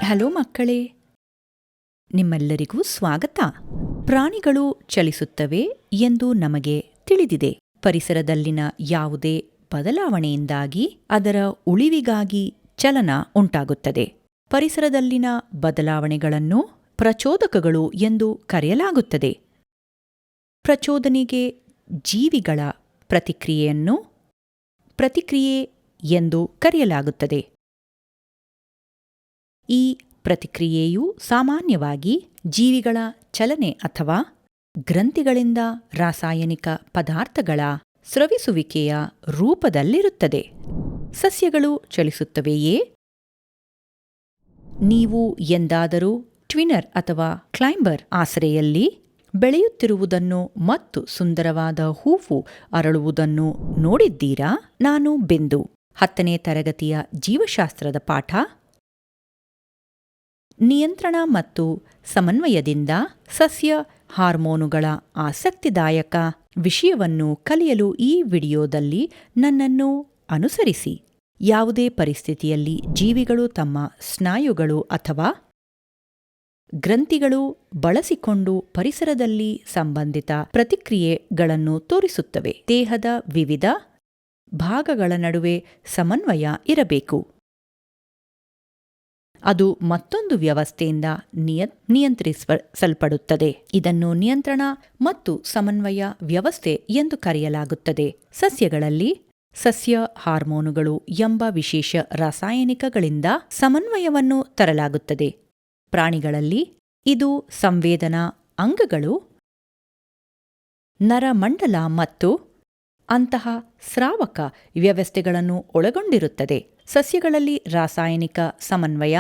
Hello ಮಕ್ಕಳೇ, ನಿಮ್ಮೆಲ್ಲರಿಗೂ ಸ್ವಾಗತ. ಪ್ರಾಣಿಗಳು ಚಲಿಸುತ್ತವೆ ಎಂದು ನಮಗೆ ತಿಳಿದಿದೆ. ಪರಿಸರದಲ್ಲಿನ ಯಾವುದೇ ಬದಲಾವಣೆಯಿಂದಾಗಿ ಅದರ ಉಳಿವಿಗಾಗಿ ಚಲನ ಉಂಟಾಗುತ್ತದೆ. ಪರಿಸರದಲ್ಲಿನ ಬದಲಾವಣೆಗಳನ್ನು ಪ್ರಚೋದಕಗಳು ಎಂದು ಕರೆಯಲಾಗುತ್ತದೆ. ಪ್ರಚೋದನೆಗೆ ಜೀವಿಗಳ ಪ್ರತಿಕ್ರಿಯೆಯನ್ನು ಪ್ರತಿಕ್ರಿಯೆ ಎಂದು ಕರೆಯಲಾಗುತ್ತದೆ. ಈ ಪ್ರತಿಕ್ರಿಯೆಯು ಸಾಮಾನ್ಯವಾಗಿ ಜೀವಿಗಳ ಚಲನೆ ಅಥವಾ ಗ್ರಂಥಿಗಳಿಂದ ರಾಸಾಯನಿಕ ಪದಾರ್ಥಗಳ ಸ್ರವಿಸುವಿಕೆಯ ರೂಪದಲ್ಲಿರುತ್ತದೆ. ಸಸ್ಯಗಳು ಚಲಿಸುತ್ತವೆಯೇ? ನೀವು ಎಂದಾದರೂ ಟ್ವಿನರ್ ಅಥವಾ ಕ್ಲೈಂಬರ್ ಆಸರೆಯಲ್ಲಿ ಬೆಳೆಯುತ್ತಿರುವುದನ್ನು ಮತ್ತು ಸುಂದರವಾದ ಹೂವು ಅರಳುವುದನ್ನು ನೋಡಿದ್ದೀರಾ? ನಾನು ಬಿಂದು. 10ನೇ ತರಗತಿಯ ಜೀವಶಾಸ್ತ್ರದ ಪಾಠ ನಿಯಂತ್ರಣ ಮತ್ತು ಸಮನ್ವಯದಿಂದ ಸಸ್ಯ ಹಾರ್ಮೋನುಗಳ ಆಸಕ್ತಿದಾಯಕ ವಿಷಯವನ್ನು ಕಲಿಯಲು ಈ ವಿಡಿಯೋದಲ್ಲಿ ನನ್ನನ್ನು ಅನುಸರಿಸಿ. ಯಾವುದೇ ಪರಿಸ್ಥಿತಿಯಲ್ಲಿ ಜೀವಿಗಳು ತಮ್ಮ ಸ್ನಾಯುಗಳು ಅಥವಾ ಗ್ರಂಥಿಗಳು ಬಳಸಿಕೊಂಡು ಪರಿಸರದಲ್ಲಿ ಸಂಬಂಧಿತ ಪ್ರತಿಕ್ರಿಯೆಗಳನ್ನು ತೋರಿಸುತ್ತವೆ. ದೇಹದ ವಿವಿಧ ಭಾಗಗಳ ನಡುವೆ ಸಮನ್ವಯ ಇರಬೇಕು. ಅದು ಮತ್ತೊಂದು ವ್ಯವಸ್ಥೆಯಿಂದ ನಿಯಂತ್ರಿಸಲ್ಪಡುತ್ತದೆ. ಇದನ್ನು ನಿಯಂತ್ರಣ ಮತ್ತು ಸಮನ್ವಯ ವ್ಯವಸ್ಥೆ ಎಂದು ಕರೆಯಲಾಗುತ್ತದೆ. ಸಸ್ಯಗಳಲ್ಲಿ ಸಸ್ಯ ಹಾರ್ಮೋನುಗಳು ಎಂಬ ವಿಶೇಷ ರಾಸಾಯನಿಕಗಳಿಂದ ಸಮನ್ವಯವನ್ನು ತರಲಾಗುತ್ತದೆ. ಪ್ರಾಣಿಗಳಲ್ಲಿ ಇದು ಸಂವೇದನಾ ಅಂಗಗಳು, ನರಮಂಡಲ ಮತ್ತು ಅಂತಹ ಸ್ರಾವಕ ವ್ಯವಸ್ಥೆಗಳನ್ನು ಒಳಗೊಂಡಿರುತ್ತದೆ. ಸಸ್ಯಗಳಲ್ಲಿ ರಾಸಾಯನಿಕ ಸಮನ್ವಯ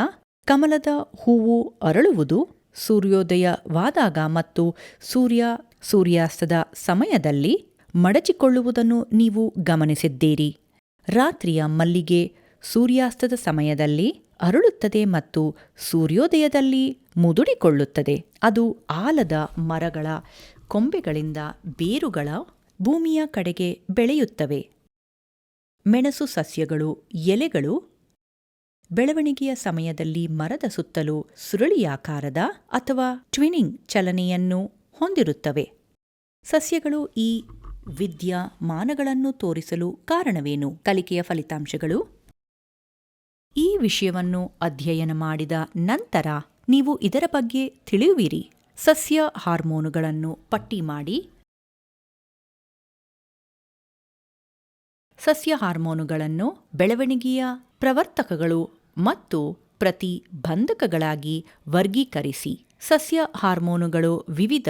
ಕಮಲದ ಹೂವು ಅರಳುವುದು ಸೂರ್ಯೋದಯವಾದಾಗ ಮತ್ತು ಸೂರ್ಯಾಸ್ತದ ಸಮಯದಲ್ಲಿ ಮಡಚಿಕೊಳ್ಳುವುದನ್ನು ನೀವು ಗಮನಿಸಿದ್ದೀರಿ. ರಾತ್ರಿಯ ಮಲ್ಲಿಗೆ ಸೂರ್ಯಾಸ್ತದ ಸಮಯದಲ್ಲಿ ಅರಳುತ್ತದೆ ಮತ್ತು ಸೂರ್ಯೋದಯದಲ್ಲಿ ಮುದುಡಿಕೊಳ್ಳುತ್ತದೆ. ಅದು ಆಲದ ಮರಗಳ ಕೊಂಬೆಗಳಿಂದ ಬೇರುಗಳ ಭೂಮಿಯ ಕಡೆಗೆ ಬೆಳೆಯುತ್ತವೆ. ಮೆಣಸು ಸಸ್ಯಗಳು ಎಲೆಗಳು ಬೆಳವಣಿಗೆಯ ಸಮಯದಲ್ಲಿ ಮರದ ಸುತ್ತಲೂ ಸುರುಳಿಯಾಕಾರದ ಅಥವಾ ಟ್ವಿನಿಂಗ್ ಚಲನೆಯನ್ನು ಹೊಂದಿರುತ್ತವೆ. ಸಸ್ಯಗಳು ಈ ವಿದ್ಯಮಾನಗಳನ್ನು ತೋರಿಸಲು ಕಾರಣವೇನು? ಕಲಿಕೆಯ ಫಲಿತಾಂಶಗಳು. ಈ ವಿಷಯವನ್ನು ಅಧ್ಯಯನ ಮಾಡಿದ ನಂತರ ನೀವು ಇದರ ಬಗ್ಗೆ ತಿಳಿಯುವಿರಿ. ಸಸ್ಯ ಹಾರ್ಮೋನುಗಳನ್ನು ಪಟ್ಟಿ ಮಾಡಿ. ಸಸ್ಯ ಹಾರ್ಮೋನುಗಳನ್ನು ಬೆಳವಣಿಗೆಯ ಪ್ರವರ್ತಕಗಳು ಮತ್ತು ಪ್ರತಿಬಂಧಕಗಳಾಗಿ ವರ್ಗೀಕರಿಸಿ. ಸಸ್ಯ ಹಾರ್ಮೋನುಗಳು ವಿವಿಧ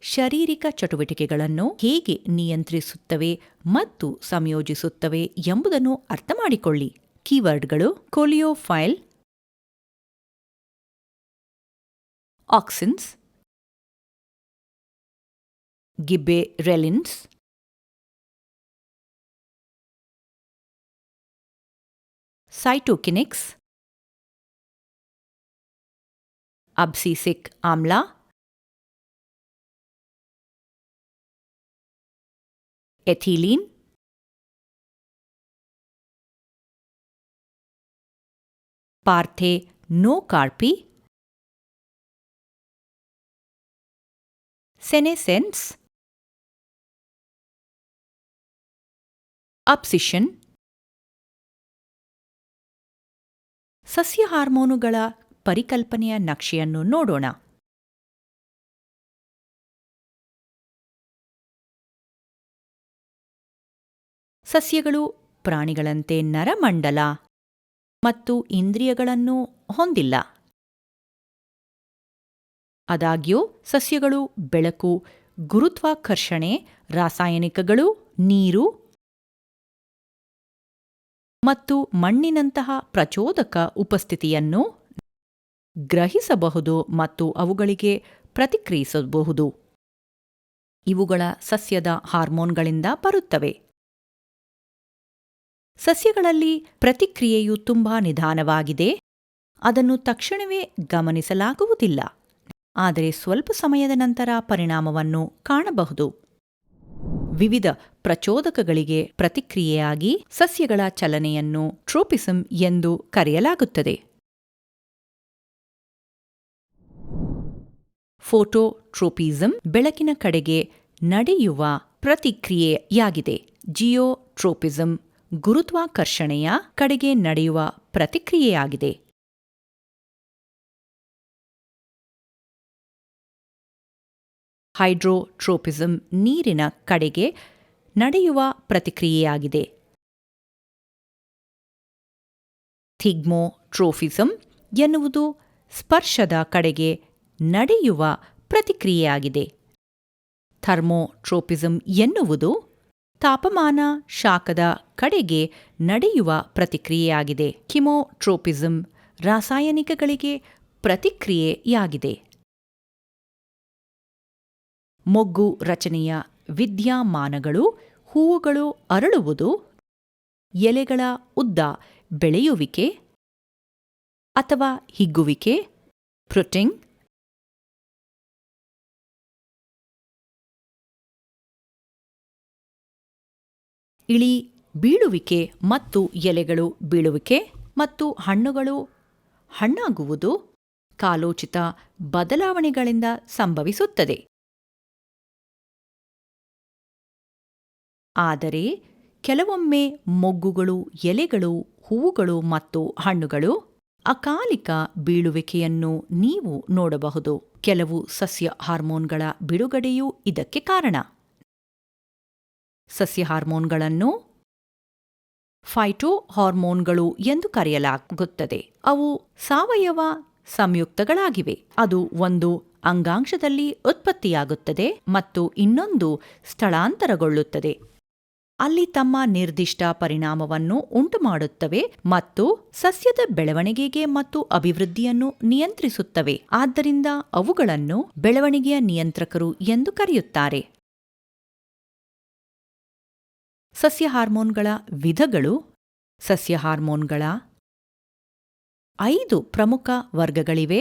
ಶಾರೀರಿಕ ಚಟುವಟಿಕೆಗಳನ್ನು ಹೇಗೆ ನಿಯಂತ್ರಿಸುತ್ತವೆ ಮತ್ತು ಸಂಯೋಜಿಸುತ್ತವೆ ಎಂಬುದನ್ನು ಅರ್ಥಮಾಡಿಕೊಳ್ಳಿ. ಕೀವರ್ಡ್ಗಳು: ಕೋಲಿಯೋಫೈಲ್, ಆಕ್ಸಿನ್ಸ್, ಗಿಬ್ಬೆರೆಲಿನ್ಸ್, ಸೈಟೋಕಿನಿಕ್ಸ್, ಅಬ್ಸಿಸಿಕ್ ಆಮ್ಲ, ಎಥಿಲೀನ್, ಪಾರ್ಥೆನೋಕಾರ್ಪಿ, ಸೆನೆಸೆನ್ಸ್, ಅಬ್ಸಿಷನ್. ಸಸ್ಯ ಹಾರ್ಮೋನುಗಳ ಪರಿಕಲ್ಪನೆಯ ನಕ್ಷೆಯನ್ನು ನೋಡೋಣ. ಸಸ್ಯಗಳು ಪ್ರಾಣಿಗಳಂತೆ ನರಮಂಡಲ ಮತ್ತು ಇಂದ್ರಿಯಗಳನ್ನು ಹೊಂದಿಲ್ಲ. ಆದಾಗ್ಯೂ ಸಸ್ಯಗಳು ಬೆಳಕು, ಗುರುತ್ವಾಕರ್ಷಣೆ, ರಾಸಾಯನಿಕಗಳು, ನೀರು ಮತ್ತು ಮಣ್ಣಿನಂತಹ ಪ್ರಚೋದಕ ಉಪಸ್ಥಿತಿಯನ್ನು ಗ್ರಹಿಸಬಹುದು ಮತ್ತು ಅವುಗಳಿಗೆ ಪ್ರತಿಕ್ರಿಯಿಸಬಹುದು. ಇವುಗಳ ಸಸ್ಯದ ಹಾರ್ಮೋನ್ಗಳಿಂದ ಬರುತ್ತವೆ. ಸಸ್ಯಗಳಲ್ಲಿ ಪ್ರತಿಕ್ರಿಯೆಯು ತುಂಬಾ ನಿಧಾನವಾಗಿದೆ. ಅದನ್ನು ತಕ್ಷಣವೇ ಗಮನಿಸಲಾಗುವುದಿಲ್ಲ, ಆದರೆ ಸ್ವಲ್ಪ ಸಮಯದ ನಂತರ ಪರಿಣಾಮವನ್ನು ಕಾಣಬಹುದು. ವಿವಿಧ ಪ್ರಚೋದಕಗಳಿಗೆ ಪ್ರತಿಕ್ರಿಯೆಯಾಗಿ ಸಸ್ಯಗಳ ಚಲನೆಯನ್ನು ಟ್ರೋಪಿಸಂ ಎಂದು ಕರೆಯಲಾಗುತ್ತದೆ. ಫೋಟೋಟ್ರೋಪಿಸಂ ಬೆಳಕಿನ ಕಡೆಗೆ ನಡೆಯುವ ಪ್ರತಿಕ್ರಿಯೆಯಾಗಿದೆ. ಜಿಯೋಟ್ರೋಪಿಸಂ ಗುರುತ್ವಾಕರ್ಷಣೆಯ ಕಡೆಗೆ ನಡೆಯುವ ಪ್ರತಿಕ್ರಿಯೆಯಾಗಿದೆ. ಹೈಡ್ರೋಟ್ರೋಪಿಸಂ ನೀರಿನ ಕಡೆಗೆ ನಡೆಯುವ ಪ್ರತಿಕ್ರಿಯೆಯಾಗಿದೆ. ಥಿಗ್ಮೋಟ್ರೋಫಿಸಂ ಎನ್ನುವುದು ಸ್ಪರ್ಶದ ಕಡೆಗೆ ನಡೆಯುವ ಪ್ರತಿಕ್ರಿಯೆಯಾಗಿದೆ. ಥರ್ಮೋಟ್ರೋಪಿಸಂ ಎನ್ನುವುದು ತಾಪಮಾನ ಶಾಖದ ಕಡೆಗೆ ನಡೆಯುವ ಪ್ರತಿಕ್ರಿಯೆಯಾಗಿದೆ. ಕಿಮೋಟ್ರೋಪಿಸಂ ರಾಸಾಯನಿಕಗಳಿಗೆ ಪ್ರತಿಕ್ರಿಯೆಯಾಗಿದೆ. ಮೊಗ್ಗು ರಚನೆಯ ವಿದ್ಯಮಾನಗಳು ಹೂವುಗಳು ಅರಳುವುದು, ಎಲೆಗಳ ಉದ್ದ ಬೆಳೆಯುವಿಕೆ ಅಥವಾ ಹಿಗ್ಗುವಿಕೆ, ಫ್ರುಟಿಂಗ್, ಇಳಿ ಬೀಳುವಿಕೆ ಮತ್ತು ಎಲೆಗಳು ಬೀಳುವಿಕೆ ಮತ್ತು ಹಣ್ಣುಗಳು ಹಣ್ಣಾಗುವುದು ಕಾಲೋಚಿತ ಬದಲಾವಣೆಗಳಿಂದ ಸಂಭವಿಸುತ್ತದೆ. ಆದರೆ ಕೆಲವೊಮ್ಮೆ ಮೊಗ್ಗುಗಳು, ಎಲೆಗಳು, ಹೂವುಗಳು ಮತ್ತು ಹಣ್ಣುಗಳು ಅಕಾಲಿಕ ಬೀಳುವಿಕೆಯನ್ನು ನೀವು ನೋಡಬಹುದು. ಕೆಲವು ಸಸ್ಯ ಹಾರ್ಮೋನ್ಗಳ ಬಿಡುಗಡೆಯೂ ಇದಕ್ಕೆ ಕಾರಣ. ಸಸ್ಯ ಹಾರ್ಮೋನ್ಗಳನ್ನು ಫೈಟೋ ಹಾರ್ಮೋನ್ಗಳು ಎಂದು ಕರೆಯಲಾಗುತ್ತದೆ. ಅವು ಸಾವಯವ ಸಂಯುಕ್ತಗಳಾಗಿವೆ. ಅದು ಒಂದು ಅಂಗಾಂಶದಲ್ಲಿ ಉತ್ಪತ್ತಿಯಾಗುತ್ತದೆ ಮತ್ತು ಇನ್ನೊಂದು ಸ್ಥಳಾಂತರಗೊಳ್ಳುತ್ತದೆ. ಅಲ್ಲಿ ತಮ್ಮ ನಿರ್ದಿಷ್ಟ ಪರಿಣಾಮವನ್ನು ಉಂಟುಮಾಡುತ್ತವೆ ಮತ್ತು ಸಸ್ಯದ ಬೆಳವಣಿಗೆಗೆ ಮತ್ತು ಅಭಿವೃದ್ಧಿಯನ್ನು ನಿಯಂತ್ರಿಸುತ್ತವೆ. ಆದ್ದರಿಂದ ಅವುಗಳನ್ನು ಬೆಳವಣಿಗೆಯ ನಿಯಂತ್ರಕರು ಎಂದು ಕರೆಯುತ್ತಾರೆ. ಸಸ್ಯ ಹಾರ್ಮೋನ್ಗಳ ವಿಧಗಳು. ಸಸ್ಯ ಹಾರ್ಮೋನ್ಗಳ 5 ಪ್ರಮುಖ ವರ್ಗಗಳಿವೆ.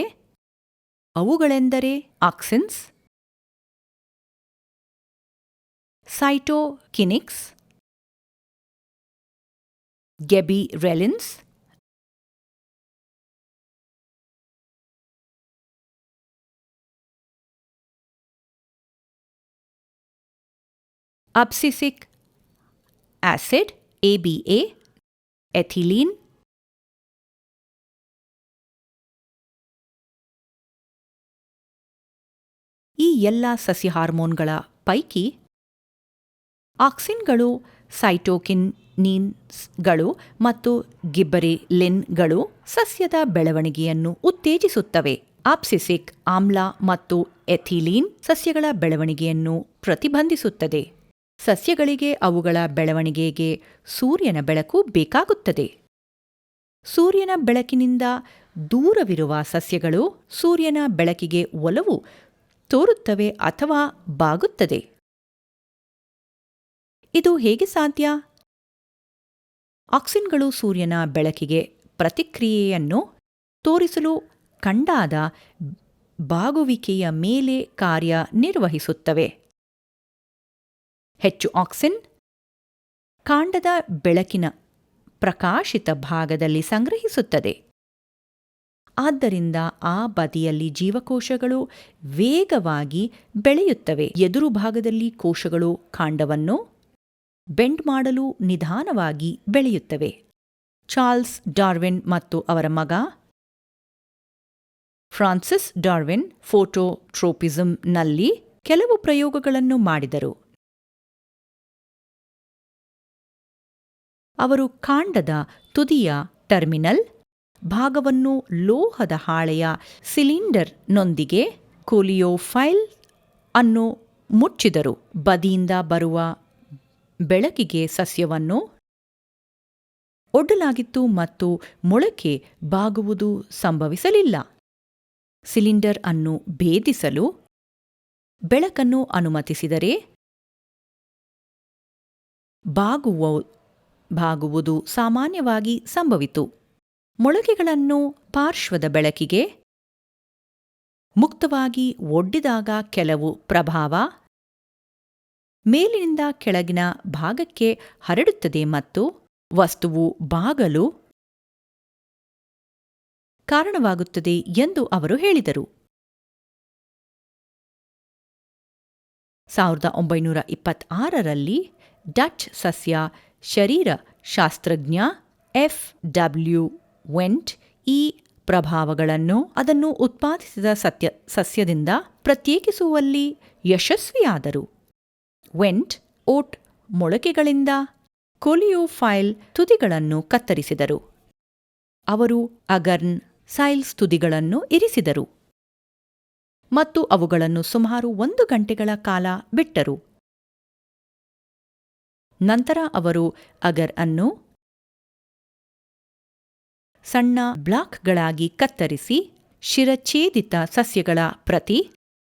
ಅವುಗಳೆಂದರೆ auxins, ಸೈಟೋಕಿನಿಕ್ಸ್, ಗೆಬಿರೆಲಿನ್ಸ್, abscisic acid ABA, ethylene, ಈ ಎಲ್ಲ ಸಸ್ಯ ಹಾರ್ಮೋನ್ಗಳ ಪೈಕಿ ಆಕ್ಸಿನ್ಗಳು, ಸೈಟೋಕಿನಿನ್ಗಳು ಮತ್ತು ಗಿಬ್ಬರೆಲಿನ್ಗಳು ಸಸ್ಯದ ಬೆಳವಣಿಗೆಯನ್ನು ಉತ್ತೇಜಿಸುತ್ತವೆ. ಅಬ್ಸಿಸಿಕ್ ಆಮ್ಲ ಮತ್ತು ಎಥಿಲೀನ್ ಸಸ್ಯಗಳ ಬೆಳವಣಿಗೆಯನ್ನು ಪ್ರತಿಬಂಧಿಸುತ್ತದೆ. ಸಸ್ಯಗಳಿಗೆ ಅವುಗಳ ಬೆಳವಣಿಗೆಗೆ ಸೂರ್ಯನ ಬೆಳಕು ಬೇಕಾಗುತ್ತದೆ. ಸೂರ್ಯನ ಬೆಳಕಿನಿಂದ ದೂರವಿರುವ ಸಸ್ಯಗಳು ಸೂರ್ಯನ ಬೆಳಕಿಗೆ ಒಲವು ತೋರುತ್ತವೆ ಅಥವಾ ಬಾಗುತ್ತದೆ. ಇದು ಹೇಗೆ ಸಾಧ್ಯ? ಆಕ್ಸಿನ್ಗಳು ಸೂರ್ಯನ ಬೆಳಕಿಗೆ ಪ್ರತಿಕ್ರಿಯೆಯನ್ನು ತೋರಿಸಲು ಕಾಂಡದ ಬಾಗುವಿಕೆಯ ಮೇಲೆ ಕಾರ್ಯನಿರ್ವಹಿಸುತ್ತವೆ. ಹೆಚ್ಚು ಆಕ್ಸಿನ್ ಕಾಂಡದ ಬೆಳಕಿನ ಪ್ರಕಾಶಿತ ಭಾಗದಲ್ಲಿ ಸಂಗ್ರಹಿಸುತ್ತದೆ. ಆದ್ದರಿಂದ ಆ ಬದಿಯಲ್ಲಿ ಜೀವಕೋಶಗಳು ವೇಗವಾಗಿ ಬೆಳೆಯುತ್ತವೆ. ಎದುರು ಭಾಗದಲ್ಲಿ ಕೋಶಗಳು ಕಾಂಡವನ್ನು ಬೆಂಡ್ ಮಾಡಲು ನಿಧಾನವಾಗಿ ಬೆಳೆಯುತ್ತವೆ. ಚಾರ್ಲ್ಸ್ ಡಾರ್ವಿನ್ ಮತ್ತು ಅವರ ಮಗ ಫ್ರಾನ್ಸಿಸ್ ಡಾರ್ವಿನ್ ಫೋಟೋಟ್ರೋಪಿಸಂನಲ್ಲಿ ಕೆಲವು ಪ್ರಯೋಗಗಳನ್ನು ಮಾಡಿದರು. ಅವರು ಕಾಂಡದ ತುದಿಯ ಟರ್ಮಿನಲ್ ಭಾಗವನ್ನು ಲೋಹದ ಹಾಳೆಯ ಸಿಲಿಂಡರ್ನೊಂದಿಗೆ ಕೋಲಿಯೋಫೈಲ್ ಅನ್ನು ಮುಚ್ಚಿದರು. ಬದಿಯಿಂದ ಬರುವ ಬೆಳಕಿಗೆ ಸಸ್ಯವನ್ನು ಒಡ್ಡಲಾಗಿತ್ತು ಮತ್ತು ಮೊಳಕೆ ಬಾಗುವುದು ಸಂಭವಿಸಲಿಲ್ಲ. ಸಿಲಿಂಡರ್ ಅನ್ನು ಭೇದಿಸಲು ಬೆಳಕನ್ನು ಅನುಮತಿಸಿದರೆ ಬಾಗುವುದು ಸಾಮಾನ್ಯವಾಗಿ ಸಂಭವಿತು. ಮೊಳಕೆಗಳನ್ನು ಪಾರ್ಶ್ವದ ಬೆಳಕಿಗೆ ಮುಕ್ತವಾಗಿ ಒಡ್ಡಿದಾಗ ಕೆಲವು ಪ್ರಭಾವ ಮೇಲಿನಿಂದ ಕೆಳಗಿನ ಭಾಗಕ್ಕೆ ಹರಡುತ್ತದೆ ಮತ್ತು ವಸ್ತುವು ಬಾಗಲು ಕಾರಣವಾಗುತ್ತದೆ ಎಂದು ಅವರು ಹೇಳಿದರು. 1926ರಲ್ಲಿ ಡಚ್ ಸಸ್ಯ ಶರೀರ ಶಾಸ್ತ್ರಜ್ಞ ಎಫ್.ಡಬ್ಲ್ಯೂ. ವೆಂಟ್ ಈ ಪ್ರಭಾವಗಳನ್ನು ಅದನ್ನು ಉತ್ಪಾದಿಸಿದ ಸಸ್ಯದಿಂದ ಪ್ರತ್ಯೇಕಿಸುವಲ್ಲಿ ಯಶಸ್ವಿಯಾದರು. ವೆಂಟ್ ಓಟ್ ಮೊಳಕೆಗಳಿಂದ ಕೊಲಿಯೋಫೈಲ್ ತುದಿಗಳನ್ನು ಕತ್ತರಿಸಿದರು. ಅವರು ಅಗರ್ನ್ ಸೈಲ್ಸ್ ತುದಿಗಳನ್ನು ಇರಿಸಿದರು ಮತ್ತು ಅವುಗಳನ್ನು ಸುಮಾರು 1 ಗಂಟೆಗಳ ಕಾಲ ಬಿಟ್ಟರು. ನಂತರ ಅವರು ಅಗರ್ ಅನ್ನು ಸಣ್ಣ ಬ್ಲಾಕ್ಗಳಾಗಿ ಕತ್ತರಿಸಿ ಶಿರಛೇದಿತ ಸಸ್ಯಗಳ ಪ್ರತಿ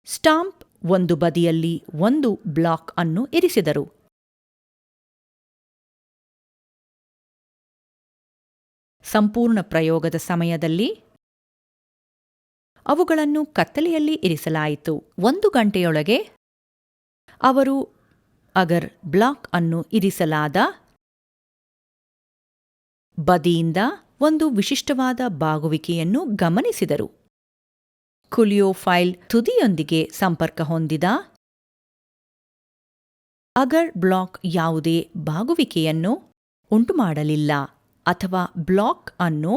ಸ್ಟಾಂಪ್ ಒಂದು ಬದಿಯಲ್ಲಿ ಒಂದು ಬ್ಲಾಕ್ ಅನ್ನು ಇರಿಸಿದರು. ಸಂಪೂರ್ಣ ಪ್ರಯೋಗದ ಸಮಯದಲ್ಲಿ ಅವುಗಳನ್ನು ಕತ್ತಲೆಯಲ್ಲಿ ಇರಿಸಲಾಯಿತು. 1 ಗಂಟೆಯೊಳಗೆ ಅವರು ಅಗರ್ ಬ್ಲಾಕ್ ಅನ್ನು ಇರಿಸಲಾದ ಬದಿಯಿಂದ ಒಂದು ವಿಶಿಷ್ಟವಾದ ಬಾಗುವಿಕೆಯನ್ನು ಗಮನಿಸಿದರು. ಕೊಲಿಯೋಫೈಲ್ ತುದಿಯೊಂದಿಗೆ ಸಂಪರ್ಕ ಹೊಂದಿದ ಅಗರ್ ಬ್ಲಾಕ್ ಯಾವುದೇ ಬಾಗುವಿಕೆಯನ್ನು ಉಂಟುಮಾಡಲಿಲ್ಲ ಅಥವಾ ಬ್ಲಾಕ್ ಅನ್ನು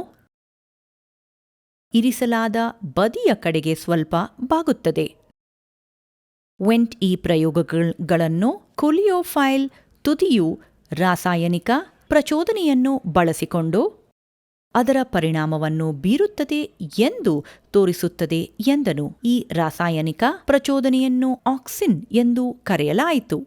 ಇರಿಸಲಾದ ಬದಿಯ ಕಡೆಗೆ ಸ್ವಲ್ಪ ಬಾಗುತ್ತದೆ. ವೆಂಟ್ ಈ ಪ್ರಯೋಗಗಳನ್ನು ಕೊಲಿಯೋಫೈಲ್ ತುದಿಯು ರಾಸಾಯನಿಕ ಪ್ರಚೋದನೆಯನ್ನು ಬಳಸಿಕೊಂಡು ಅದರ ಪರಿಣಾಮವನ್ನು ಬೀರುತ್ತದೆ ಎಂದು ತೋರಿಸುತ್ತದೆ ಎಂದನು. ಈ ರಾಸಾಯನಿಕ ಪ್ರಚೋದನೆಯನ್ನು ಆಕ್ಸಿನ್ ಎಂದು ಕರೆಯಲಾಯಿತು.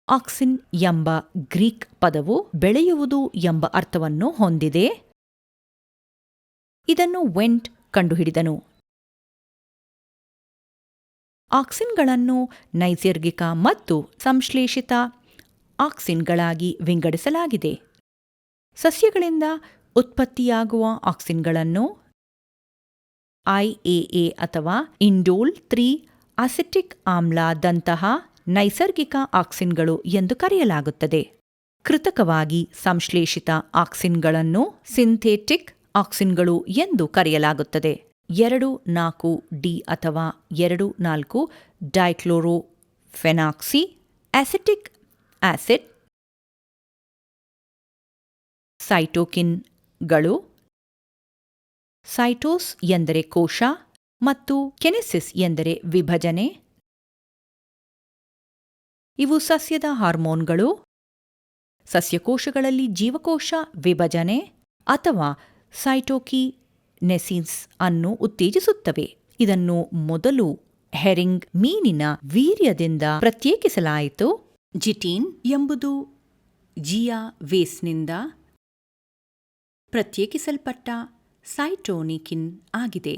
ಆಕ್ಸಿನ್ ಎಂಬ ಗ್ರೀಕ್ ಪದವು ಬೆಳೆಯುವುದು ಎಂಬ ಅರ್ಥವನ್ನು ಹೊಂದಿದೆ. ಇದನ್ನು ವೆಂಟ್ ಕಂಡುಹಿಡಿದನು. ಆಕ್ಸಿನ್ಗಳನ್ನು ನೈಸರ್ಗಿಕ ಮತ್ತು ಸಂಶ್ಲೇಷಿತ ಆಕ್ಸಿನ್ಗಳಾಗಿ ವಿಂಗಡಿಸಲಾಗಿದೆ. ಸಸ್ಯಗಳಿಂದ ಉತ್ಪತ್ತಿಯಾಗುವ ಆಕ್ಸಿನ್ಗಳನ್ನು IAA ಅಥವಾ ಇಂಡೋಲ್ 3 ಅಸಿಟಿಕ್ ಆಮ್ಲದಂತಹ ನೈಸರ್ಗಿಕ ಆಕ್ಸಿನ್ಗಳು ಎಂದು ಕರೆಯಲಾಗುತ್ತದೆ. ಕೃತಕವಾಗಿ ಸಂಶ್ಲೇಷಿತ ಆಕ್ಸಿನ್ಗಳನ್ನು ಸಿಂಥೆಟಿಕ್ ಆಕ್ಸಿನ್ಗಳು ಎಂದು ಕರೆಯಲಾಗುತ್ತದೆ. 2,4-ಡಿ ಅಥವಾ 2,4 ಡೈಕ್ಲೋರೋಫೆನಾಕ್ಸಿ ಅಸಿಟಿಕ್ ಆಸಿಡ್ ಸೈಟೋಕಿನ್ಗಳು. ಸೈಟೋಸ್ ಎಂದರೆ ಕೋಶ ಮತ್ತು ಕೆನೆಸಿಸ್ ಎಂದರೆ ವಿಭಜನೆ. ಇವು ಸಸ್ಯದ ಹಾರ್ಮೋನ್ಗಳು. ಸಸ್ಯಕೋಶಗಳಲ್ಲಿ ಜೀವಕೋಶ ವಿಭಜನೆ ಅಥವಾ ಸೈಟೋಕಿನೆಸಿಸ್ ಅನ್ನು ಉತ್ತೇಜಿಸುತ್ತವೆ. ಇದನ್ನು ಮೊದಲು ಹೆರಿಂಗ್ ಮೀನಿನ ವೀರ್ಯದಿಂದ ಪ್ರತ್ಯೇಕಿಸಲಾಯಿತು. ಜಿಟೀನ್ ಎಂಬುದು ಜಿಯಾ ವೇಸ್ನಿಂದ ಪ್ರತ್ಯೇಕಿಸಲ್ಪಟ್ಟ ಸೈಟೋನಿಕಿನ್ ಆಗಿದೆ.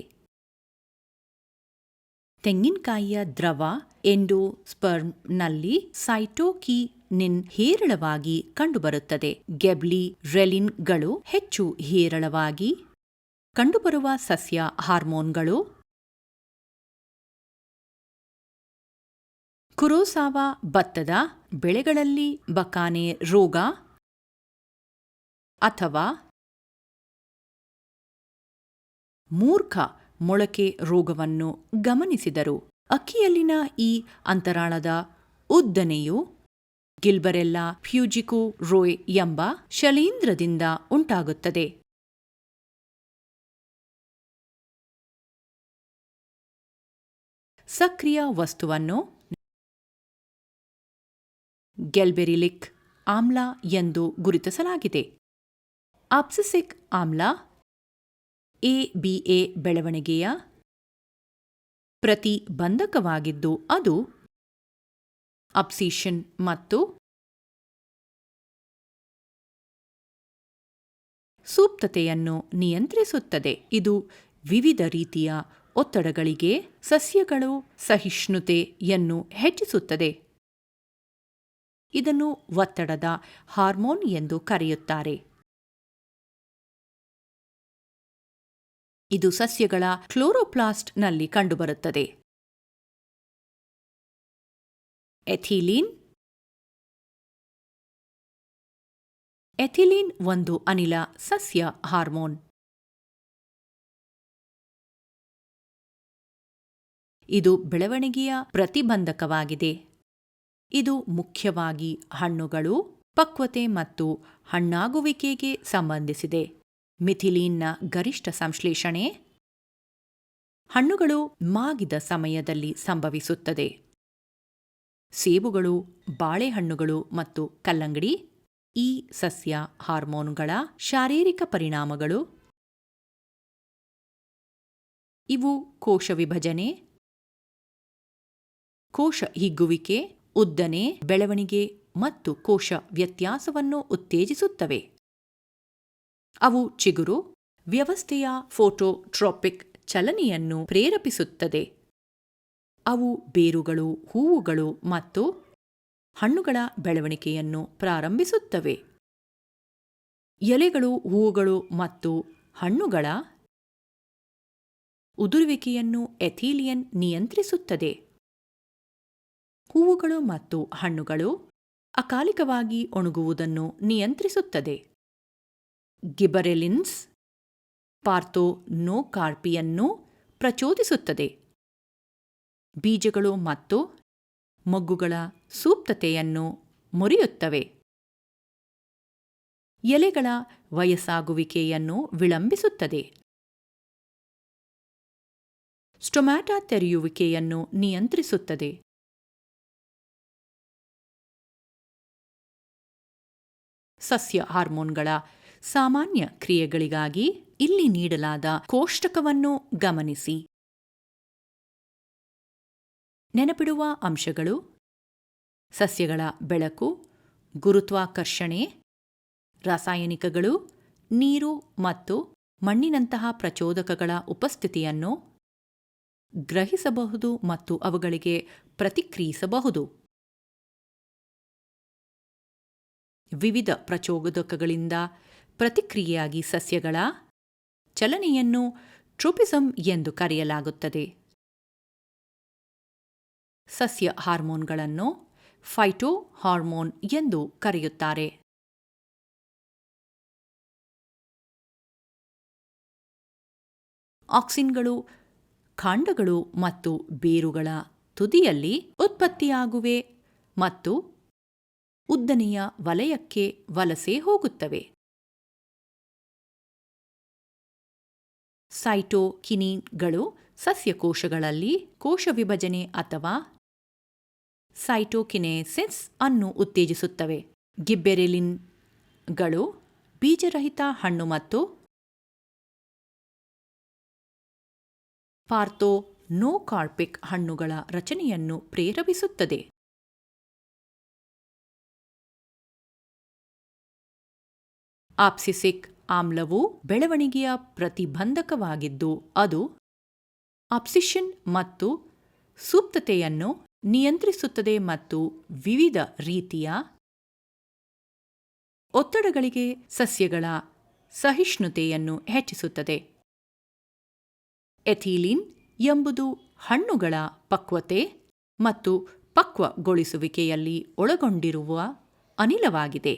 ತೆಂಗಿನಕಾಯಿಯ ದ್ರವ ಎಂಡೋಸ್ಪರ್ಮ್ನಲ್ಲಿ ಸೈಟೋಕಿನಿನ್ ಹೇರಳವಾಗಿ ಕಂಡುಬರುತ್ತದೆ. ಗೆಬ್ಲಿರೆಲಿನ್ಗಳು ಹೆಚ್ಚು ಹೇರಳವಾಗಿ ಕಂಡುಬರುವ ಸಸ್ಯ ಹಾರ್ಮೋನ್ಗಳು. ಕುರೋಸಾವ ಭತ್ತದ ಬೆಳೆಗಳಲ್ಲಿ ಬಕಾನೆ ರೋಗ ಅಥವಾ ಮೂರ್ಖ ಮೊಳಕೆ ರೋಗವನ್ನು ಗಮನಿಸಿದರು. ಅಕ್ಕಿಯಲ್ಲಿನ ಈ ಅಂತರಾಳದ ಉದ್ದನೆಯು ಗಿಲ್ಬರೆಲ್ಲಾ ಫ್ಯೂಜಿಕೋರೋಯ್ ಎಂಬ ಶಲೀಂಧ್ರದಿಂದ ಉಂಟಾಗುತ್ತದೆ. ಸಕ್ರಿಯ ವಸ್ತುವನ್ನು ಗೆಲ್ಬೆರಿಲಿಕ್ ಆಮ್ಲ ಎಂದು ಗುರುತಿಸಲಾಗಿದೆ. ಅಬ್ಸಿಸಿಕ್ ಆಮ್ಲ ABA ಬೆಳವಣಿಗೆಯ ಪ್ರತಿಬಂಧಕವಾಗಿದ್ದು ಅದು ಅಬ್ಸಿಷನ್ ಮತ್ತು ಸೂಕ್ತತೆಯನ್ನು ನಿಯಂತ್ರಿಸುತ್ತದೆ. ಇದು ವಿವಿಧ ರೀತಿಯ ಒತ್ತಡಗಳಿಗೆ ಸಸ್ಯಗಳು ಸಹಿಷ್ಣುತೆಯನ್ನು ಹೆಚ್ಚಿಸುತ್ತದೆ. ಇದನ್ನು ಒತ್ತಡದ ಹಾರ್ಮೋನ್ ಎಂದು ಕರೆಯುತ್ತಾರೆ. ಇದು ಸಸ್ಯಗಳ ಕ್ಲೋರೋಪ್ಲಾಸ್ಟ್ನಲ್ಲಿ ಕಂಡುಬರುತ್ತದೆ. ಎಥಿಲೀನ್. ಎಥಿಲೀನ್ ಒಂದು ಅನಿಲ ಸಸ್ಯ ಹಾರ್ಮೋನ್. ಇದು ಬೆಳವಣಿಗೆಯ ಪ್ರತಿಬಂಧಕವಾಗಿದೆ. ಇದು ಮುಖ್ಯವಾಗಿ ಹಣ್ಣುಗಳು, ಪಕ್ವತೆ ಮತ್ತು ಹಣ್ಣಾಗುವಿಕೆಗೆ ಸಂಬಂಧಿಸಿದೆ. ಮಿಥಿಲೀನ್ನ ಗರಿಷ್ಠ ಸಂಶ್ಲೇಷಣೆ ಹಣ್ಣುಗಳು ಮಾಗಿದ ಸಮಯದಲ್ಲಿ ಸಂಭವಿಸುತ್ತದೆ. ಸೇಬುಗಳು, ಬಾಳೆಹಣ್ಣುಗಳು ಮತ್ತು ಕಲ್ಲಂಗಡಿ ಈ ಸಸ್ಯ ಹಾರ್ಮೋನುಗಳ ಶಾರೀರಿಕ ಪರಿಣಾಮಗಳು. ಇವು ಕೋಶ ವಿಭಜನೆ, ಕೋಶ ಹಿಗ್ಗುವಿಕೆ, ಉದ್ದನೆ, ಬೆಳವಣಿಗೆ ಮತ್ತು ಕೋಶ ವ್ಯತ್ಯಾಸವನ್ನು ಉತ್ತೇಜಿಸುತ್ತವೆ. ಅವು ಚಿಗುರು ವ್ಯವಸ್ಥೆಯ ಫೋಟೋಟ್ರೋಪಿಕ್ ಚಲನೆಯನ್ನು ಪ್ರೇರೇಪಿಸುತ್ತದೆ. ಅವು ಬೇರುಗಳು, ಹೂವುಗಳು ಮತ್ತು ಹಣ್ಣುಗಳ ಬೆಳವಣಿಗೆಯನ್ನು ಪ್ರಾರಂಭಿಸುತ್ತವೆ. ಎಲೆಗಳು, ಹೂವುಗಳು ಮತ್ತು ಹಣ್ಣುಗಳ ಉದುರುವಿಕೆಯನ್ನು ಎಥಿಲಿನ್ ನಿಯಂತ್ರಿಸುತ್ತದೆ. ಹೂವುಗಳು ಮತ್ತು ಹಣ್ಣುಗಳು ಅಕಾಲಿಕವಾಗಿ ಒಣಗುವುದನ್ನು ನಿಯಂತ್ರಿಸುತ್ತದೆ. ಗಿಬರೆಲಿನ್ಸ್ ಪಾರ್ಥೆನೋಕಾರ್ಪಿಯನ್ನು ಪ್ರಚೋದಿಸುತ್ತದೆ. ಬೀಜಗಳು ಮತ್ತು ಮೊಗ್ಗುಗಳ ಸೂಕ್ತತೆಯನ್ನು ಮುರಿಯುತ್ತವೆ. ಎಲೆಗಳ ವಯಸ್ಸಾಗುವಿಕೆಯನ್ನು ವಿಳಂಬಿಸುತ್ತದೆ. ಸ್ಟೊಮ್ಯಾಟ ತೆರೆಯುವಿಕೆಯನ್ನು ನಿಯಂತ್ರಿಸುತ್ತದೆ. ಸಸ್ಯ ಹಾರ್ಮೋನ್ಗಳ ಸಾಮಾನ್ಯ ಕ್ರಿಯೆಗಳಿಗಾಗಿ ಇಲ್ಲಿ ನೀಡಲಾದ ಕೋಷ್ಟಕವನ್ನು ಗಮನಿಸಿ. ನೆನಪಿಡುವ ಅಂಶಗಳು: ಸಸ್ಯಗಳ ಬೆಳಕು, ಗುರುತ್ವಾಕರ್ಷಣೆ, ರಾಸಾಯನಿಕಗಳು, ನೀರು ಮತ್ತು ಮಣ್ಣಿನಂತಹ ಪ್ರಚೋದಕಗಳ ಉಪಸ್ಥಿತಿಯನ್ನು ಗ್ರಹಿಸಬಹುದು ಮತ್ತು ಅವುಗಳಿಗೆ ಪ್ರತಿಕ್ರಿಯಿಸಬಹುದು. ವಿವಿಧ ಪ್ರಚೋದಕಗಳಿಂದ ಪ್ರತಿಕ್ರಿಯೆಯಾಗಿ ಸಸ್ಯಗಳ ಚಲನೆಯನ್ನು ಟ್ರೋಪಿಸಮ್ ಎಂದು ಕರೆಯಲಾಗುತ್ತದೆ. ಸಸ್ಯ ಹಾರ್ಮೋನ್ಗಳನ್ನು ಫೈಟೋ ಹಾರ್ಮೋನ್ ಎಂದು ಕರೆಯುತ್ತಾರೆ. ಆಕ್ಸಿನ್ಗಳು ಕಾಂಡಗಳು ಮತ್ತು ಬೇರುಗಳ ತುದಿಯಲ್ಲಿ ಉತ್ಪತ್ತಿಯಾಗುವೆ ಮತ್ತು ಉದ್ದನೆಯ ವಲಯಕ್ಕೆ ವಲಸೆ ಹೋಗುತ್ತವೆ. ಸೈಟೋಕಿನಿನ್ಗಳು ಸಸ್ಯಕೋಶಗಳಲ್ಲಿ ಕೋಶ ವಿಭಜನೆ ಅಥವಾ ಸೈಟೋಕಿನೆಸಿಸ್ ಅನ್ನು ಉತ್ತೇಜಿಸುತ್ತವೆ. ಗಿಬ್ಬೆರೆಲಿನ್ಗಳು ಬೀಜರಹಿತ ಹಣ್ಣು ಮತ್ತು ಪಾರ್ಥೆನೋಕಾರ್ಪಿಕ್ ಹಣ್ಣುಗಳ ರಚನೆಯನ್ನು ಪ್ರೇರೇಪಿಸುತ್ತದೆ. ಆಬ್ಸಿಸಿಕ್ ಆಮ್ಲವು ಬೆಳವಣಿಗೆಯ ಪ್ರತಿಬಂಧಕವಾಗಿದ್ದು ಅದು ಅಬ್ಸಿಷನ್ ಮತ್ತು ಸುಪ್ತತೆಯನ್ನು ನಿಯಂತ್ರಿಸುತ್ತದೆ ಮತ್ತು ವಿವಿಧ ರೀತಿಯ ಒತ್ತಡಗಳಿಗೆ ಸಸ್ಯಗಳ ಸಹಿಷ್ಣುತೆಯನ್ನು ಹೆಚ್ಚಿಸುತ್ತದೆ. ಎಥಿಲೀನ್ ಎಂಬುದು ಹಣ್ಣುಗಳ ಪಕ್ವತೆ ಮತ್ತು ಪಕ್ವಗೊಳಿಸುವಿಕೆಯಲ್ಲಿ ಒಳಗೊಂಡಿರುವ ಅನಿಲವಾಗಿದೆ.